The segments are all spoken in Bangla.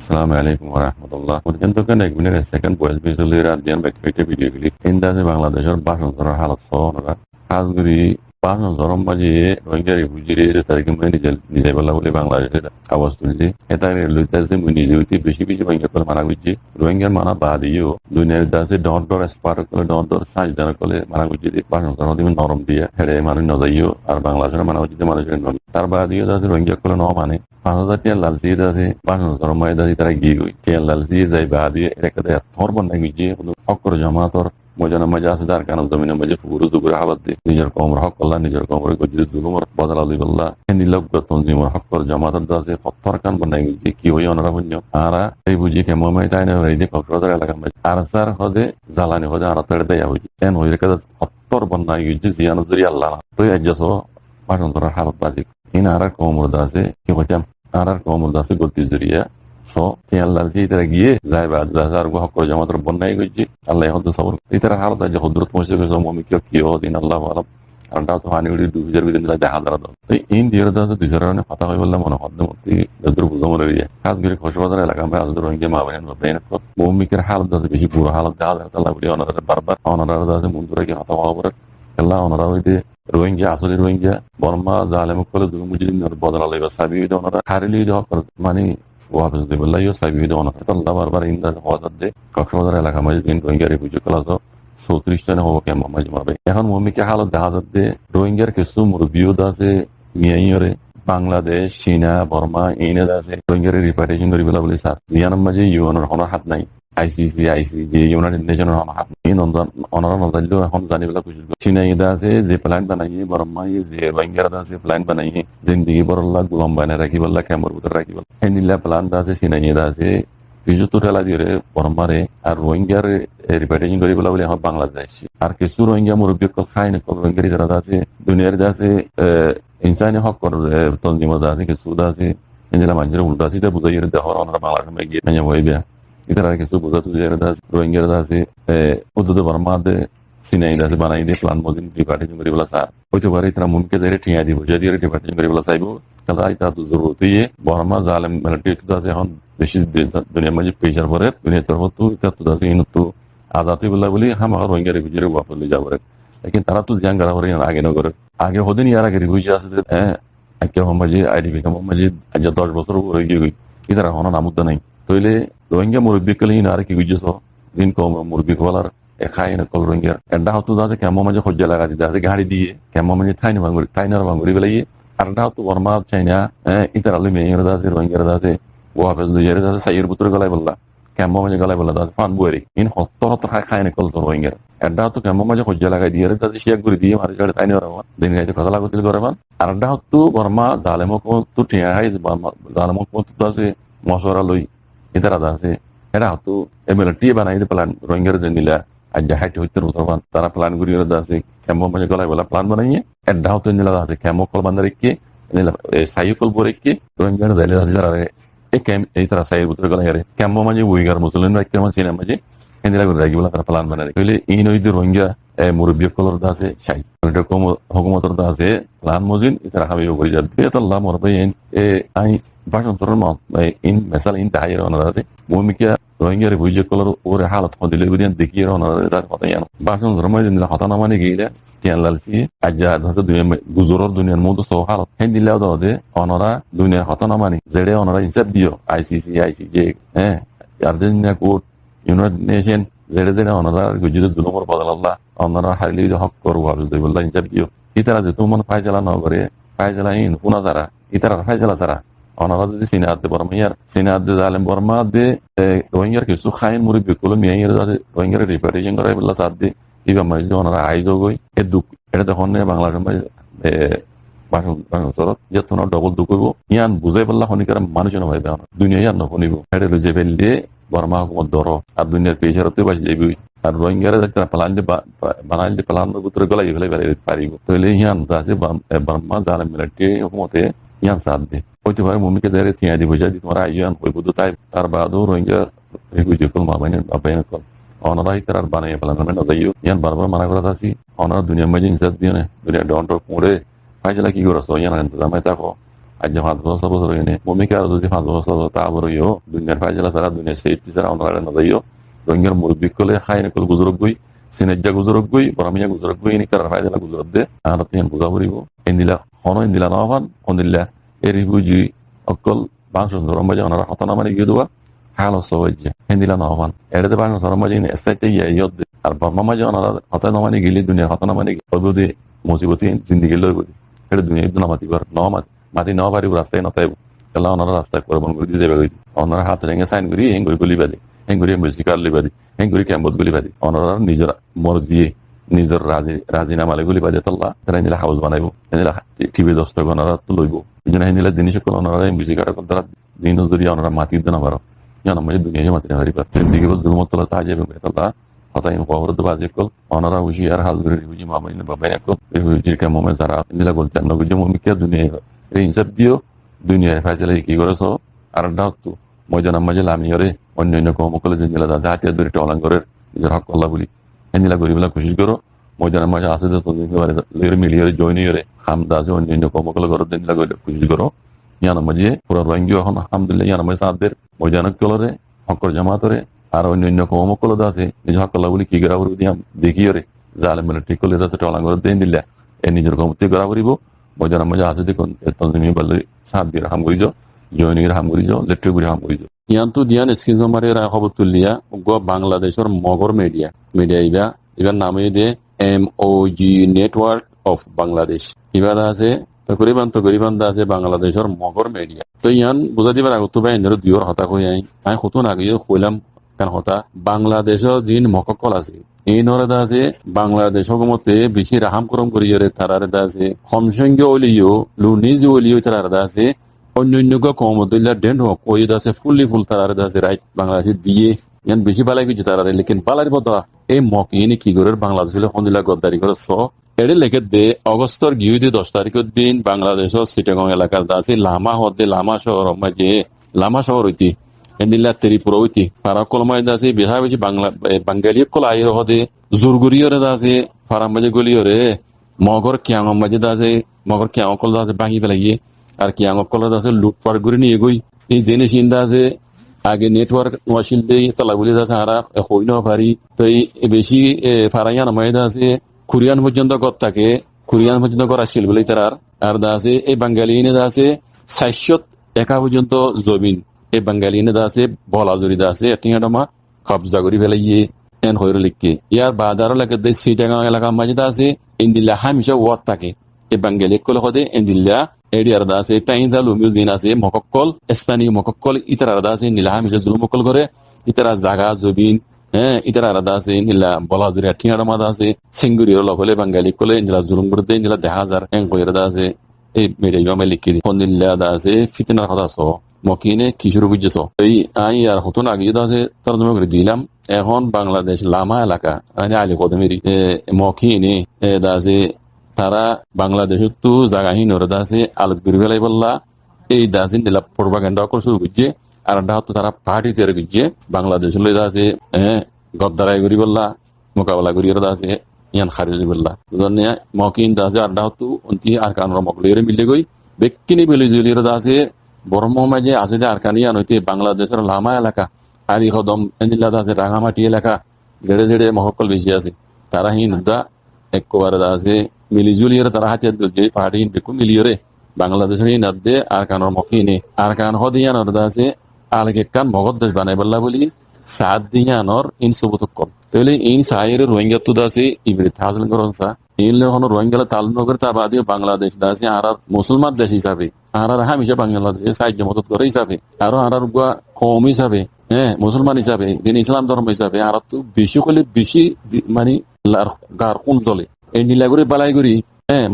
Assalamualaikum warahmatullah. Purjanto kan ekbiner second voice visually radian back video clip. Inda se Bangladeshor bashon sara halat sonora. Khasguri bashon sorom baji rohingya refugee tarike mai নিজে বলা বলে বাংলাদেশের আওয়াজ তুলছে এটা লইতাছে মুই নিজে হইতে বেশি বেশি ভাঙ্গা করে মানা করছি রোহিঙ্গার মানা বাদিও দুনিয়ার দাসে ডর স্পার করে ডর সাজ দানা করে মানা করছি বাসন সরম দিন নরম দিয়ে হেড়ে মানুষ নজাইও আর বাংলাদেশের মানা করছি মানুষের নন তার বাদিও দাসে রোহিঙ্গা করে ন মানে 5,000 টিয়ার লালসি দাসে বাসন সরম মাই দাসে তারা গিয়ে গই টিয়ার লালসি যাই বাদিয়ে এটা দেয় থরবন নাই গিয়ে হকর জমাতর মজানা মজা আছে তার কারণ জমিনে মাঝে পুরো দুপুরে হাবাদ দিয়ে নিজের কমর হক করলা নিজের কমরে গজির জুলুমর বদলা লই বললা হিন্দি লোক তঞ্জিমর হক কর জামাতের দাসে ফত্তর কান বনাই যে কি হই অনরা বন্য আরা এই বুঝি কে মোমাই তাই না এই যে কক্সবাজার এলাকা মাঝে আর স্যার হদে জ্বালানি হদে আর তড়ে দেয়া হই তেন হই রেখে ফত্তর বনাই যে জিয়ান জরি আল্লাহ তো এজসো বাসন তোর হালত বাজি ইন আর কমর দাসে কি হইতাম আর কমর দাসে গতি জরিয়া সো আল্লাহ ইতারা গিয়ে যাইবা যার হক করে জামাতের বন্যাই গইছি আল্লাহ হদ সবর ইতারা হালত যে হযরত পৌঁছে গেছে মমি কি দিন আল্লাহ আলাম আর দাও তো হানি উড়ি 2000 বিদিন যা হাজার দাও তো ইন দিয়ে দাও 2000 রানে ফাতা হই বললাম মনে হদ মতি দদর বুঝমরে রিয়া খাস করে কক্সবাজার এলাকা মে আজদর রঙে মা বাহিন বাহিন মমিকের হালত দাও বেশি পুরো হালত যা হাজার তালা বলি অনারা বারবার অনারা দাও মুন্দুরা কি হাতা হওয়ার আল্লাহ অনারা হইতে রোহিঙ্গা আসলে রোহিঙ্গা বর্মা জালেম করে দুই মুজিদিন বদলা লইবা সাবি অনারা হারিলি মানে ওয়াফিজ দিবল্লাহ ইউ সাইবি দেওয়ানো আল্লাহ বারবার ইন্দা হওয়াজাত দে কক্সবাজার এলাকা মাঝে দিন রোহিঙ্গা রিফিউজি ক্লাস 34 জনে হবো কেমন মাঝে মাবে এখন মমিকে হালত দেখা যাচ্ছে রোহিঙ্গার কিছু মুরব্বীও আছে মিয়াইরে বাংলাদেশ চীনা বর্মা এইনে আছে রোহিঙ্গার রিপার্টেশন করি বলে বলি স্যার জিয়ানোর মাঝে ইউএনের কোনো হাত নাই আইসিসি ইউনাইটেড নেশনের হাত নেই অনারা নজাইলেও এখন জানিবেলা খুশি চীনা ইদা আছে যে প্ল্যান বানাইয়ে বর্মা যে রোহিঙ্গার আছে প্ল্যান বানাইয়ে জিন্দিগি বরল্লা গুলাম বানায় রাখি বললা ক্যাম্পের ভিতরে রাখি বল এনিলা প্ল্যান আছে চীনা ইদা আছে কিছু তো ঠেলা দিয়ে বর্মারে আর রোহিঙ্গার রিপার্টেশন করি বলে এখন বাংলাদেশ আর কিছু রোহিঙ্গা মুরব্বী খাই না রোহিঙ্গার যারা আছে দুনিয়ার আছে ইনসানি হক তঞ্জিমত আছে কিছু আছে এনজেলা মানুষের উল্টা আছে বুঝাই দেওয়ার আমরা বাংলাদেশে গিয়ে নেওয়া হইবে ইতারা কিছু বোঝা তুই রোহিঙ্গার আছে উদ্যোগ বর্মাদে সিনাই আছে বানাই দিয়ে প্লান মজিন রিপার্টেশন করি বলা স্যার হইতে পারে তারা মুনকে যাই ঠিয়া দিব যদি রিপার্টেশন করি বলা চাইবো তাহলে আইতা তো জরুরত বর্মা জালেম মিলিটারি আছে এখন বেশি দুনিয়ার মাঝে প্রেশার পরে দুনিয়ার তরফ তো এটা তো আছে কিন্তু আজাতি বলা বলি হামা রোহিঙ্গা রিফিউজিরে ওয়াপস লই যাব লেকিন তারা তো জিয়ান গারা করে আগে ন করে আগে হদিন ইয়ার আগে রিফিউজি আছে হ্যাঁ আজকে মাঝে আইডিপি কাম মাঝে আজ 10 বছর হয়ে গিয়ে ইতারা হন নামুদ্দা নাই তইলে রোহিঙ্গা মুরব্বী কলি আর কি বুঝেছ দিন কম মুরব্বী কলার এখাই না কল রোহিঙ্গা এডা হতো দাদা কেমন মাঝে হজ্জা লাগা দিতে আছে গাড়ি দিয়ে কেমন মাঝে থাইনা ভাঙুরি থাইনার ভাঙুরি বেলাইয়ে আর ডা হতো বর্মা চাইনা ইতার আলু মেয়ের দাসে রোহিঙ্গার দাসে ও হাফেজ দুইয়ের দাসে সাইয়ের ভিতরে গলায় বললা কেমন মাঝে গলায় বললা দাস ফান বুয়ারি ইন হত্তর খাই না কল তো রোহিঙ্গার এডা হতো কেমন মাঝে হজ্জা লাগাই দিয়ে দাসে শেয়ার করে দিয়ে মারি গাড়ি তাইনা দিন গাইতে কথা লাগুতিল করে মান আর ডা হতো বর্মা জালেমক তো ঠিয়া হাই জালেমক তো আছে মশওয়ারা লই ইতারা আছে এরা হতো এমএলএ টি বানাই প্ল্যান রোহিঙ্গার নিলা আজ হাইট হইতে মুসলমান তারা প্ল্যান করি আছে কেমন মানে গলায় বলা প্ল্যান বানাইয়ে এডা হতো নিলা আছে কেমন কল বান্দার কি সাইকল বরে কি রোহিঙ্গার দাইলে আছে যারা এই ক্যাম্প এই তারা সাইয়ের ভিতরে গলায় আরে কেমন মানে উইগার মুসলিম কেমন সিনা মাঝে হিন্দিরা করে রাখি বলা তারা প্ল্যান বানাই কইলে এই নইতে রোহিঙ্গা মুরব্বী কলর আছে সাই হুকুমতর আছে প্ল্যান মজিন ইতারা হাবি করি যাবে আল্লাহ মরবে আই বাসন সরন ইন মেসাল ইন তাহাইয়ের অনার আছে ভূমিকা রোহিঙ্গার বুঝে কলর ওর হালত হদিলে বিদিন দেখিয়ে অনার তার কথা জানো বাসন ধর্মায় দিন হতা না মানে গিয়ে তিয়ান লালসি আজ ধরতে গুজরর দুনিয়ার মতো সব হালত হেন দিলেও দে অনরা দুনিয়ার হতা না মানে জেডে অনরা হিসাব দিও আইসিসি হ্যাঁ আর্জেন্টিনা কোর্ট ইউনাইটেড নেশন জেডে জেডে অনরা গুজরের জুলুমর বদল আল্লাহ অনরা হারিলি হক করবো আবদুল্লাহ হিসাব দিও ইতারা যে তোমার ফাইজলা ন করে ফাইজলা ইন পুনা যারা ইতারা ফাইজলা যারা অনারা যদি সিনাতে বর্মাইয়ার সিনাতে জালেম বর্মা দে রোহিঙ্গার কিছু খাইন মুরব্বী গুলো মিয়াইয়ের রোহিঙ্গার রিপার্টেশন করাই বললা সাথ দিয়ে ইবা মাঝে ওনারা আইজ গই এ দুঃখ এটা তখন বাংলাদেশের মাঝে বাসন যতন ডবল দুঃখ হইব ইয়ান বুঝাই পারলা শনিকার মানুষ নভাই দুনিয়া ইয়ান নশুনিব এটা লুজে ফেললে বর্মা হুকুমত ধর আর দুনিয়ার পেশারতে বাঁচি যাবি আর রোহিঙ্গারে বানাইলে প্লানের ভিতরে গলাই ফেলে পারিব তাহলে ইয়ান আছে বর্মা জালেম মিলিটারি হুকুমতে ইয়ান সাথ দে হইতে পারে মমিকে দেয় থিয়া দিব যদি তোমার আইয়ান হইব তো তাই তার বাদও রোহিঙ্গা রিফিউজি কল মা বাইনে কল অনারাই তার বানাইয়ে পেলাম না যাইও ইয়ান বারবার মানা করা আছি অনারা দুনিয়ার মাঝে ইনসাদ দিয়ে না দুনিয়া ডন্ট পড়ে ফাইসলা কি করছ ইয়ান জামাই থাকো আজ যে 5 বছর এনে ভূমিকা যদি 5 বছর তারপরেও দুনিয়ার ফাইজলা ছাড়া দুনিয়ার সেফটি ছাড়া অনারা নদাইও রোহিঙ্গার মুরব্বী কলে খাই নকল গুজরক গই সিনেজা গুজরক গই বরামিয়া গুজরক গই নিকার ফাইজলা গুজরক দে আর তিন বুঝা পড়িব এন্দিলা হন এন্দিলা নহান অন্দিল্লা এ রিফিউজি অকল বাংশন ধরমবাজে ওনারা হতানা মানে গিয়ে দেওয়া হালো সহজে এন্দিলা নহান এটাতে বাংশন ধরমবাজে এসআইতে ইয়দ আর বর্মা মাঝে ওনারা হতানা মানে গেলে দুনিয়া হতানা মানে অবধি মুসিবতী জিন্দিগি লই বলি এটা দুনিয়া একদম মাতি পার মাতি ন পারিব রাস্তায় নতাইব এলা ওনারা রাস্তায় করবন করে দিয়ে যাবে ওনারা হাত রেঙে সাইন করি হেং করে গুলি বাদি হেং করে এম্বাসি কার লি বাদি হেং করে ক্যাম্পত গুলি বাদি ওনারা নিজের মর্জি নিজের রাজিনামালে গুলি বাদি তাল্লা তারা নিলে হাউস বানাইব নিলা টিভি দস্তক ওনারা তো লইব এই জন্য নিলা জিনিস ওনারা এম্বাসি কার তারা দিন যদি ওনারা মাতি দিতে না পারো জানো মানে দুনিয়া মাতি না পারিবা দিকে জুলমত তালা তা যাবে তাল্লা কথা খবর তো বাজে কল ওনারা হুশিয়ার হাজগুড়ি রিফিউজি মামাইন বাবাই কল রিফিউজির কামে যারা নিলা বলছেন নবীজ মমিকা দুনিয়া এই হিসাব দিও দুনিয়ায় ফাইসালে কি করেছ আর ডাকতো ময়দান মাঝে লামিয়রে অন্যান্য কর্মকলে জিনিলা জাতীয় দূরে টলাং করে নিজের হক কল্লা বলি এনিলা গরিবলা খুশি করো ময়দান মাঝে আসে মিলিয়রে জয়নিয়রে হামদা আছে অন্যান্য কর্মকলে করো দিনলা খুশি করো ইয়ান মাঝে পুরো রোহিঙ্গি এখন আলহামদুলিল্লাহ ইয়ান মাঝে সাদের ময়দানক কলরে হকর জামাতরে আর অন্যান্য কর্মকল আছে নিজ হক কল্লা বলি কি করা দিয়া দেখিয়রে জালে মেলে ঠিক করলে টলাং করে দেন দিল্লা এ নিজের কর্মতি করা করিব ময়দান মাঝে আছে দেখুন তনজিমি বললে সাত দিয়ে হাম করি যাও জয়নির হাম করি যাও লেট্রে করে হাম করি যাও ইয়ান্তু দিয়ান স্কিজমারে খবর তুলিয়া বাংলাদেশের মগর মিডিয়া এবার নামে দিয়ে MOG নেটওয়ার্ক অফ বাংলাদেশ এবার আছে তকরিবান আছে বাংলাদেশের মগর মিডিয়া তো ইয়ান বুঝা দিবার আগত বা এনের দুইর হতা কই আমি কতন আগে কইলাম কেন হতা বাংলাদেশের যিন মককল আছে এই নরেদা আছে বাংলাদেশ হকমতে বেশি রাহাম করম করিয়ে তারারেদা আছে সমসংখ্য অলিও লুনিজি অলিও তারারেদা আছে অন্যান্য কমদুল্লাহ ডেন্ট হক ওই আছে ফুল তারারেদা আছে রাইট বাংলাদেশে দিয়ে ইয়ান বেশি বালাই কিছু তারারে লেকিন বালার কথা এই মক ইনি কি করে বাংলাদেশের খন্দিলা গদ্দারি করে এড়ে লেখে দে অগস্টর গিয়ে 10 তারিখের দিন বাংলাদেশের চিটাগং এলাকার আছে লামা শহর হইতি এন্দিল্লা ত্রিপুরা হইতি তারা কলমায় আছে বেহা বেশি বাঙালি কল আইর হদে জোরগুড়িয়রে আছে ফারাম মাঝে গলিয়রে মগর কিয়াং মাঝে আছে মগর কিয়াং কল আছে ভাঙি পেলাইয়ে আর কিয়াং কল আছে লুটপাট করে নিয়ে গই এই জেনে চিন্তা আছে আগে নেটওয়ার্ক ওয়াশিল দিয়ে তালাগুলি আছে হারা হইন পারি তো এই বেশি ফারাইয়ান মাইদা আছে কুরিয়ান পর্যন্ত গত্তাকে কুরিয়ান পর্যন্ত করা ছিল বলে তার আর দা আছে এই বাঙালি আছে 701 পর্যন্ত জমিন এই বাঙালি আছে বলাজুরি আছে এটিঙাডমা কবজা করি ফেলাইয়ে এন হইর লিখকে ইয়ার বাজার এলাকার চিটাগাং এলাকার মাঝে আছে ইন্দিল্লা হামিশা ওয়াত থাকে এই বাঙালি কলে হদে ইন্দিল্লা এডিয়ার দা আছে টাইন্দা লুমিল দিন আছে মকক্কল স্থানীয় মকক্কল ইতার আলাদা আছে নীলা হামিশা জুলুমকল করে ইতারা জাগা জবিন ইতার আলাদা আছে নীলা বলাজুরি এটিঙাডমা আছে সিঙ্গুরির লহলে বাঙালি কলে ইন্দিলা জুলুম করে দেয় ইন্দিলা 10,000 এন কইরা দা আছে এই মেডিয়ামে লিখি ফন্দিল্লা দা আছে ফিতনার কথা সহ মকিনে কিশোর বুঝেছ এই আই আর হতো না আগে আছে তর্জমা করে দিলাম এখন বাংলাদেশ লামা এলাকা আলি কদমেরি মকিনে দাসে তারা বাংলাদেশের তো জায়গাহীন ওরা দাসে আলোক বেলাই বললা এই দাসিন দিলা প্রোপাগান্ডা করে শুরু করছে আর হতো তারা পার্টি তৈরি করছে বাংলাদেশের লই দাসে গদ্দারাই করি বললা মোকাবেলা করি ওরা দাসে ইয়ান খারিজ বললা জন্য মকিন দাসে আর হতো অন্তি আর কানরা মকলিরে মিলে গই বেকিনি বেলি জুলির দাসে বর্ম মাঝে আছে যে আরকানিয়ান হইতে বাংলাদেশের লামা এলাকা আলি কদম এনিলা আছে রাঙামাটি এলাকা জেড়ে জেড়ে মহকল বেশি আছে তারা হিন দা একবারে আছে মিলিজুলিয়রে তারা হাতে যে পাহাড়ি বেকু মিলিয়রে বাংলাদেশের হিন দে আরকানোর মকিনে আরকান হদিয়ানোর আছে আলকে কান মগদ দেশ বানাই বললা বলি সাত দিয়ানোর ইন সবুতক কল তাহলে ইন সাইরে রোহিঙ্গা তো দাসে ইবরে হাসিল করন সা ইন লেখন রোহিঙ্গা তালনগর তা বাদিও বাংলাদেশ দাসে আর মুসলমান দেশ হিসাবে আর হামিশা বাংলাদেশে সাহায্য মদত করে হিসাবে আরো আর কম হিসাবে মুসলমান হিসাবে দিন ইসলাম ধর্ম হিসাবে আর তো বেশি করলে বেশি মানে গার কোন চলে এই নীলাগুড়ি বালাইগুড়ি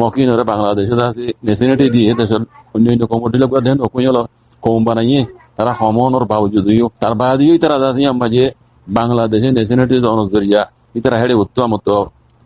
মকিন ওরা বাংলাদেশে আছে নেশনালিটি দিয়ে দেশের অন্যান্য কমিটি লোক দেন ওকুইল কম বানাইয়ে তারা সমনর বাউ যদিও তার বাদিও তারা আছে আমরা যে বাংলাদেশে নেশনালিটি জনজরিয়া ইতারা হেডে উত্তম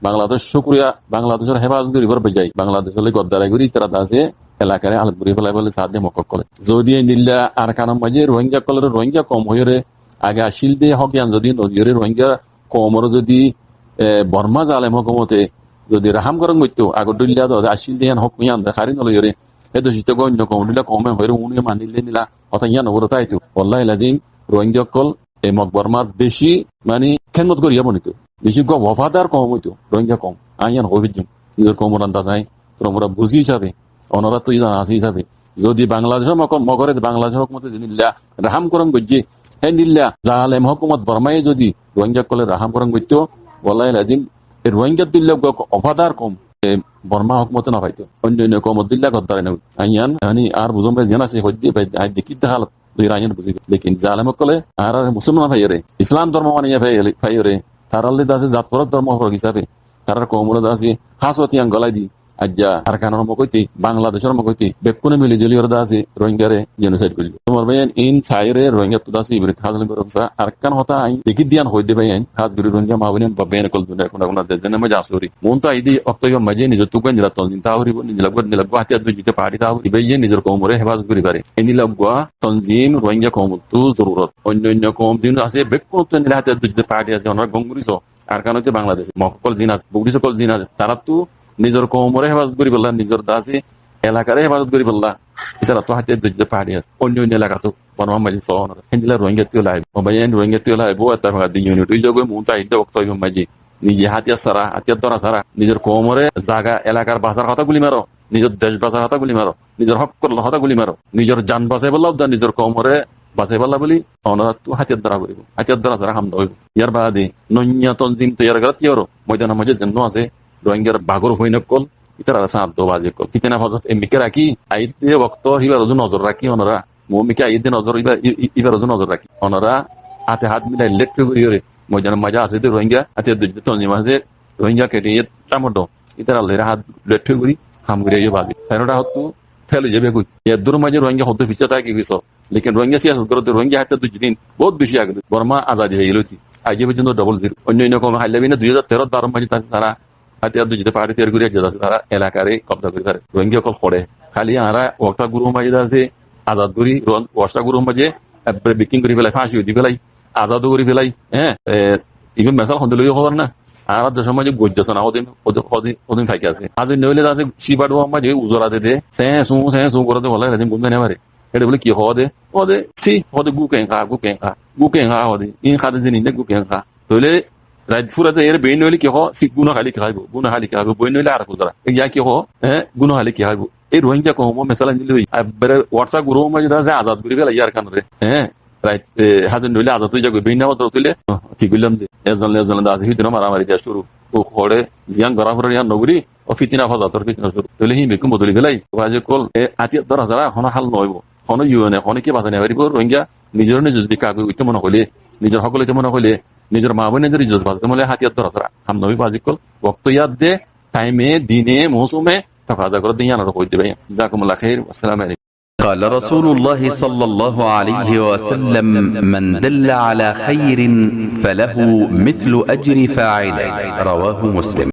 বাংলাদেশ শুক্রিয়া বাংলাদেশের হেফাজত করিবার বেজাই বাংলাদেশের গদ্দারাই করি তারা আছে এলাকার আলপুরি ফেলাই বলে সাদে মকক কলে যদি নিল্লা আর কারণ মাঝে রোহিঙ্গা কলের রোহিঙ্গা কম হয়ে আগে আসিল দিয়ে হকিয়ান যদি নদীরে রোহিঙ্গা কমর যদি বর্মা জালেম হকমতে যদি রাহাম করং মইতো আগর দুলিয়া আসিল দিয়ে হক মিয়ান খারি নলইরে এতো শীত অন্য কম দিলা কমে হয়ে উনি মানিলে নিলা অথা ইয়া নবর তাই তো ওয়াল্লাহি লাজিম রোহিঙ্গা কল এই মকবরমার বেশি মানে খেদমত করিয়া বনিত বেশি ওয়াফাদার কম হইতো রোহিঙ্গা কম আইয়ান হবিজুম নিজের কমর আন্দাজ নাই তোমরা বুঝি হিসাবে অনরা তো ইদা আসি হিসাবে যদি বাংলাদেশের মগরে বাংলাদেশ হকুমতে নিল্লা রাহাম করম গজ্জি হে নিল্লা জালেম হকুমত বর্মায় যদি রোহিঙ্গা কলে রাহাম করম গজ্তো ওয়াল্লাহি লাজিম এই রোহিঙ্গা দিল্লা অফাদার কম বর্মা হকুমতে না পাইতো অন্য কমত দিল্লা গদ্দারে না আইয়ান মানে আর বুঝম ভাই জানা সে হজ্জি ভাই দেখি হালত দুই আইয়ান বুঝি লেকিন জালেম কলে আর মুসলমান ভাইরে ইসলাম ধর্ম মানিয়া ভাইরে তারালে দাসে জাতপরত ধর্ম হিসাবে তারা কমলে দাসে হাসওয়াতিয়ান গলাই দি আজ্জা আর কারণ মকইতে বাংলাদেশের মকইতে বেকুনে মিলে জেলি ওর দাসে রোহিঙ্গারে জেনোসাইড করিল তোমার ভাই ইন সাইরে রোহিঙ্গা তো দাসে ইবরে হাজল করছা আর কান হতা আই দেখি দিয়ান হই দে ভাই হাজ গরি রোহিঙ্গা মাবনে বাবেন কল দুনা কোনা কোনা দেজনে মজা আসরি মন তো আইদি অক্তয় মাঝে নিজ তুকন জলা তনজিন তাহরিব নিজ লাগবা হাতিয়া দুজিতে পাড়ি তাহরি ভাই নিজের কমরে হেফাজত করি পারে এনি লাগবা তনজিম রোহিঙ্গা কম তো জরুরত অন্য কম দিন আছে বেকুন তো নিলা হাতিয়া দুজিতে পাড়ি আছে অনার গঙ্গুরিছ আর কারণ হচ্ছে বাংলাদেশ মকল জিন আছে বুগড়ি সকল জিন আছে তারা তো নিজের কমরে হেফাজত করি বললা নিজের দাসে এলাকারে হেফাজত করি বললা এটা তো হাতে দিতে পারি আছে অন্য এলাকা তো বনমা মাঝে সহন হিন্দিলা রোহিঙ্গা তুই লাইব মোবাইল রোহিঙ্গা তুই লাইব এটা ভাগা দিন ইউনিট ওই জগো মুতা ইদা ওক্তই মাঝে নিজে হাতিয়া সারা হাতিয়ার ধরা সারা নিজের কমরে জায়গা এলাকার বাজার কথা গুলি মারো নিজের দেশ বাজার কথা গুলি মারো নিজের হক করল কথা গুলি মারো নিজের জান বাঁচাই বললাম নিজের কমরে বাঁচাই বললা বলি অনারা তো হাতিয়ার দ্বারা করিব হাতিয়ার দ্বারা সারা হামদা হইব ইয়ার বাদে নন্যা তনজিম তৈয়ার করা তিয়র ময়দানের মাঝে যেন আছে রোহিঙ্গার বাগর হইন কল ইতার সাত দো বাজে কল কিতেনা ফজত এমিকে রাখি আইতে বক্ত হিবার ওজন নজর রাখি ওনারা মুমিকে আইতে নজর ইবার ওজন নজর রাখি ওনারা হাতে হাত মিলাই লেট করিরে ময়দানের মাঝে আছে তো রোহিঙ্গা হাতে তনজিম আছে রোহিঙ্গা কেটে টামটো ইতার আল্লাহর হাত লেট করি হাম করে বাজে সাইনটা হতো ফেলে যাবে কই এর দূর মাঝে রোহিঙ্গা হতে পিছা থাকে কিছু লেকিন রোহিঙ্গা সিয়াসত করতে রোহিঙ্গা হাতে দুদিন বহুত বেশি আগে বর্মা আজাদি হয়ে গেল আজ পর্যন্ত ডবল জিরো অন্য কম হাইলাবি না 2013-12 মাঝে তারা হাতিয়ার দুজিতে পাহাড়ি তৈরি করে আছে তারা এলাকারে কব্জা করে পারে রোহিঙ্গা কল পড়ে খালি আরা ওটা গুরু মাঝে আছে আজাদ করি ওয়াশটা গুরু মাঝে বিকিং করে ফেলাই ফাঁসি দি ফেলাই আজাদও করে ফেলাই হ্যাঁ ইভেন মেসাল হন্দে লইও খবর না আর দেশের মাঝে গজ্জাছে না ওদিন থাকি আছে আজ নইলে আছে শিবাডো মাঝে উজরা দে সে সু করে বলে বুঝতে না পারে এটা বলে কি হদে হদে সি হদে গুকেন খা হদে ইন খাদে জিনি নে গুকেন খা তইলে রাইট ফুরাতে এর বেইন হইলে কি সি গুনা খালি খাইব বইন হইলে আর কুজরা ইয়া কি গুনা খালি কি খাইব এই রোহিঙ্গা কম মেসালা নিলে একবারে হোয়াটসঅ্যাপ গ্রুপ মাঝে আছে আজাদ করে ফেলা ইয়ার কানরে হ্যাঁ রাইট হাজার নইলে আজাদ হয়ে যাবে বেইন নামত তুলে কি বললাম যে এজন আছে হিতনা মারামারি যা শুরু ও খড়ে জিয়ান গরা ফরে ইয়ান নগরি ও ফিতিনা ফাজাতর ফিতিনা শুরু তুলে হি বেকুম বদলি ফেলাই বাজে কল আতিয়া 10,000 হন হাল নইব হন ইউনে হন কি বাজানে পারিব রোহিঙ্গা নিজের যদি কাগজ উঠতে মনে হলে নিজের সকলে মনে হলে নিজের মা বোনের ইজ্জত বাঁচতে মলে হাতিয়ার ধরা ছাড়া হাম নবী বাজিকল বক্ত ইয়াদ দে টাইমে দিনে মৌসুমে তাফাজা করে দিয়ে আনার কই দেবে জাযাকুমুল্লাহ খাইর আসসালামু আলাইকুম قال رسول الله صلى الله عليه وسلم من دل على خير فله مثل أجر فاعله رواه مسلم